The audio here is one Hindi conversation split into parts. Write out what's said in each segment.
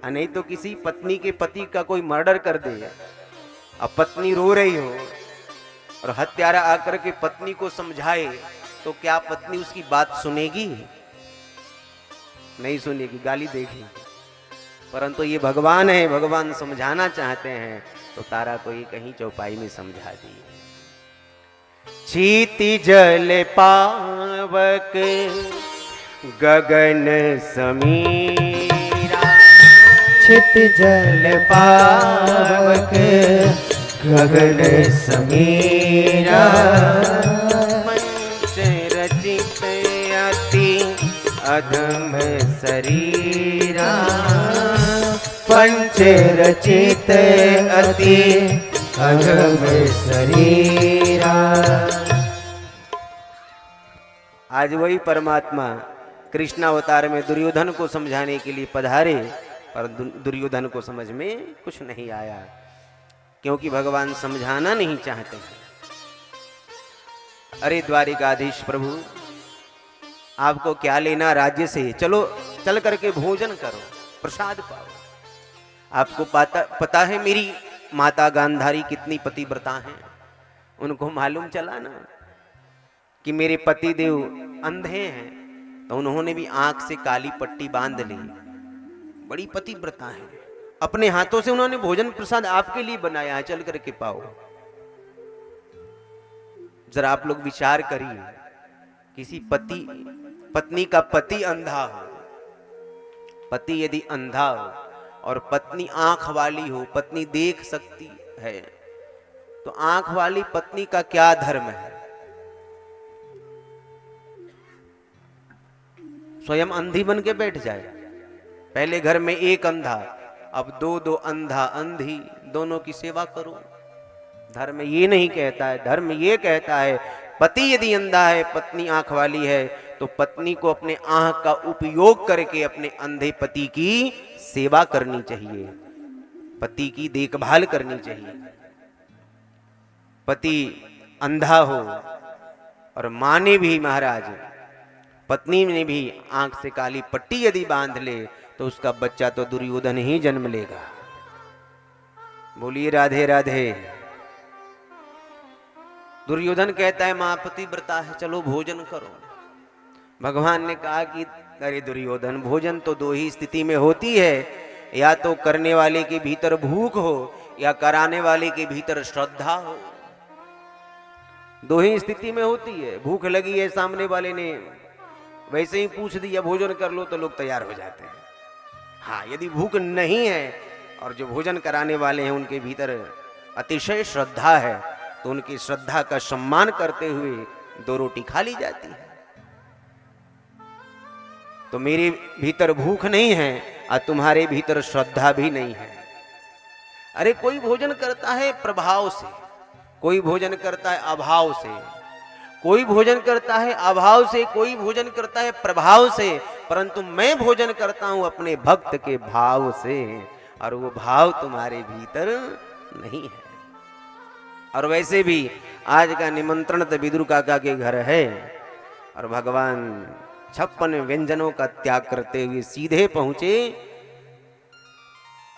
नहीं तो किसी पत्नी के पति का कोई मर्डर कर दे, अब पत्नी रो रही हो और हत्यारा आकर के पत्नी को समझाए, तो क्या पत्नी उसकी बात सुनेगी? नहीं सुनेगी, गाली देगी। परंतु ये भगवान है, भगवान समझाना चाहते हैं तो तारा को ये कहीं चौपाई में समझा दी। चीति जल पावक गगन समीरा, छित जल पावक गगन समीरा, पंच रचित अति अधम शरीरा, पंच रचित अति अधम शरीरा। आज वही परमात्मा कृष्ण अवतार में दुर्योधन को समझाने के लिए पधारे, पर दुर्योधन को समझ में कुछ नहीं आया, क्योंकि भगवान समझाना नहीं चाहते हैं। अरे द्वारिकाधीश प्रभु, आपको क्या लेना राज्य से? चलो चल करके भोजन करो, प्रसाद पाओ। आपको पता है मेरी माता गांधारी कितनी पतिव्रता हैं? उनको मालूम चला ना कि मेरे पति देव अंधे हैं, तो उन्होंने भी आंख से काली पट्टी बांध ली। बड़ी पतिव्रता है, अपने हाथों से उन्होंने भोजन प्रसाद आपके लिए बनाया है, चल करके पाओ। जरा आप लोग विचार करिए, किसी पत्नी का पति अंधा हो, पति यदि अंधा हो और पत्नी आंख वाली हो, पत्नी देख सकती है, तो आंख वाली पत्नी का क्या धर्म है? स्वयं अंधी बन के बैठ जाए। पहले घर में एक अंधा, अब दो अंधा अंधी, दोनों की सेवा करो। धर्म ये नहीं कहता है, धर्म ये कहता है पति यदि अंधा है, पत्नी आंख वाली है, तो पत्नी को अपने आंख का उपयोग करके अपने अंधे पति की सेवा करनी चाहिए, पति की देखभाल करनी चाहिए। पति अंधा हो और मां ने भी, महाराज पत्नी ने भी आंख से काली पट्टी यदि बांध ले, तो उसका बच्चा तो दुर्योधन ही जन्म लेगा। बोलिए राधे राधे। दुर्योधन कहता है मां पतिव्रता है, चलो भोजन करो। भगवान ने कहा कि अरे दुर्योधन, भोजन तो दो ही स्थिति में होती है, या तो करने वाले के भीतर भूख हो या कराने वाले के भीतर श्रद्धा हो। दो ही स्थिति में होती है। भूख लगी है, सामने वाले ने वैसे ही पूछ दिया भोजन कर लो, तो लोग तैयार हो जाते हैं। हाँ, यदि भूख नहीं है और जो भोजन कराने वाले हैं उनके भीतर अतिशय श्रद्धा है, तो उनकी श्रद्धा का सम्मान करते हुए दो रोटी खा ली जाती है। तो मेरे भीतर भूख नहीं है और तुम्हारे भीतर श्रद्धा भी नहीं है। अरे कोई भोजन करता है प्रभाव से, कोई भोजन करता है अभाव से, कोई भोजन करता है अभाव से, कोई भोजन करता है प्रभाव से, परंतु मैं भोजन करता हूं अपने भक्त के भाव से, और वो भाव तुम्हारे भीतर नहीं है। और वैसे भी आज का निमंत्रण तो विदुर काका के घर है, और भगवान 56 व्यंजनों का त्याग करते हुए सीधे पहुंचे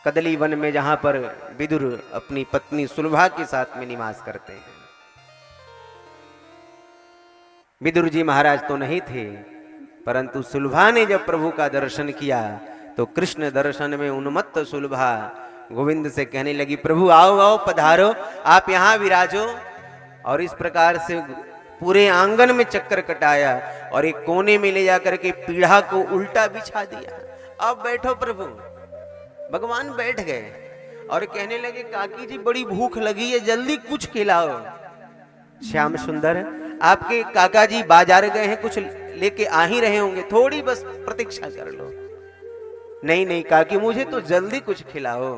कदली वन में, जहां पर विदुर अपनी पत्नी सुलभा के साथ में निवास करते हैं। विदुर जी महाराज तो नहीं थे, परंतु सुलभा ने जब प्रभु का दर्शन किया तो कृष्ण दर्शन में उन्मत्त सुलभा गोविंद से कहने लगी, प्रभु आओ आओ पधारो, आप यहां विराजो। और इस प्रकार से पूरे आंगन में चक्कर कटाया और एक कोने में ले जाकर के पीढ़ा को उल्टा बिछा दिया। अब बैठो प्रभु। भगवान बैठ गए और कहने लगे, काकी जी बड़ी भूख लगी है, जल्दी कुछ खिलाओ। श्याम सुंदर, आपके काका जी बाजार गए हैं, कुछ लेके आ ही रहे होंगे, थोड़ी बस प्रतीक्षा कर लो। नहीं नहीं काकी, मुझे तो जल्दी कुछ खिलाओ।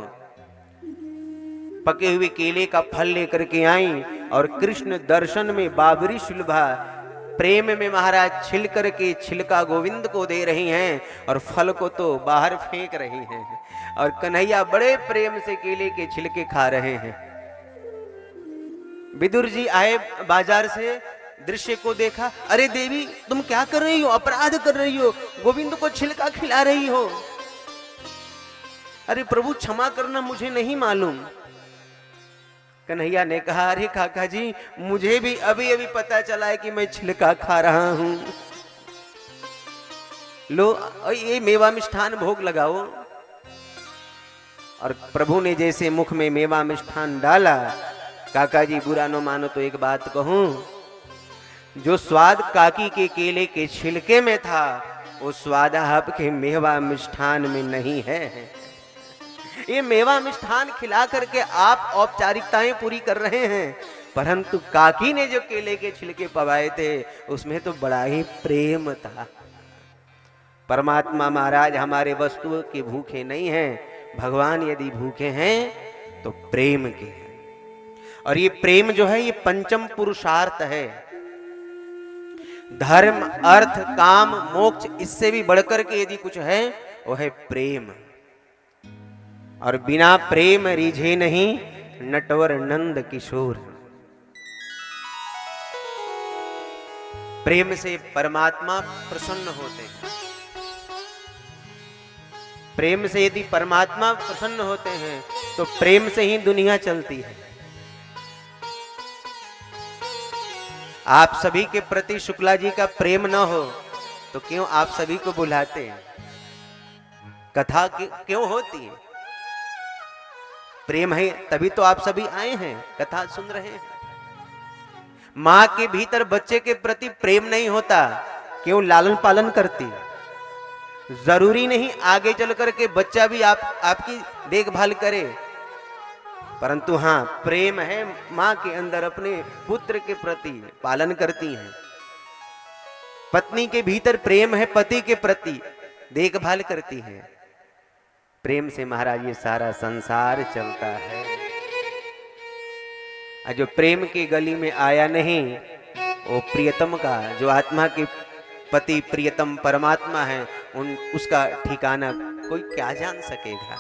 पके हुए केले का फल लेकर के आई और कृष्ण दर्शन में बाबरी सुलभा प्रेम में महाराज छिल करके छिलका गोविंद को दे रही हैं और फल को तो बाहर फेंक रही हैं, और कन्हैया बड़े प्रेम से केले के छिलके खा रहे हैं। विदुर जी आए बाजार से, दृश्य को देखा, अरे देवी तुम क्या कर रही हो, अपराध कर रही हो, गोविंद को छिलका खिला रही हो। अरे प्रभु क्षमा करना, मुझे नहीं मालूम। कन्हैया ने कहा, अरे काका जी, मुझे भी अभी अभी पता चला है कि मैं छिलका खा रहा हूं। लो ये मेवा मिष्ठान भोग लगाओ। और प्रभु ने जैसे मुख में मेवा मिष्ठान डाला, काका जी बुरा न मानो तो एक बात कहूं, जो स्वाद काकी के केले के छिलके में था, वो स्वाद आपके मेवा मिष्ठान में नहीं है। ये मेवा मिष्ठान खिला करके आप औपचारिकताएं पूरी कर रहे हैं, परंतु काकी ने जो केले के छिलके पवाए थे, उसमें तो बड़ा ही प्रेम था। परमात्मा महाराज हमारे वस्तुओं के भूखे नहीं हैं, भगवान यदि भूखे हैं तो प्रेम के हैं। और ये प्रेम जो है, ये पंचम पुरुषार्थ है। धर्म, अर्थ, काम, मोक्ष, इससे भी बढ़कर के यदि कुछ है, वो है प्रेम। और बिना प्रेम रिझे नहीं नटवर नंद किशोर। प्रेम से परमात्मा प्रसन्न होते हैं। प्रेम से यदि परमात्मा प्रसन्न होते हैं तो प्रेम से ही दुनिया चलती है। आप सभी के प्रति शुक्ला जी का प्रेम न हो तो क्यों आप सभी को बुलाते हैं? कथा क्यों होती है? प्रेम है तभी तो आप सभी आए हैं, कथा सुन रहे हैं। मां के भीतर बच्चे के प्रति प्रेम नहीं होता, क्यों लालन पालन करती? जरूरी नहीं आगे चल करके बच्चा भी आपकी देखभाल करे, परंतु हाँ प्रेम है मां के अंदर, अपने पुत्र के प्रति पालन करती हैं। पत्नी के भीतर प्रेम है, पति के प्रति देखभाल करती है। प्रेम से महाराज ये सारा संसार चलता है। जो प्रेम की गली में आया नहीं, वो प्रियतम का, जो आत्मा के पति प्रियतम परमात्मा है, उसका ठिकाना कोई क्या जान सकेगा।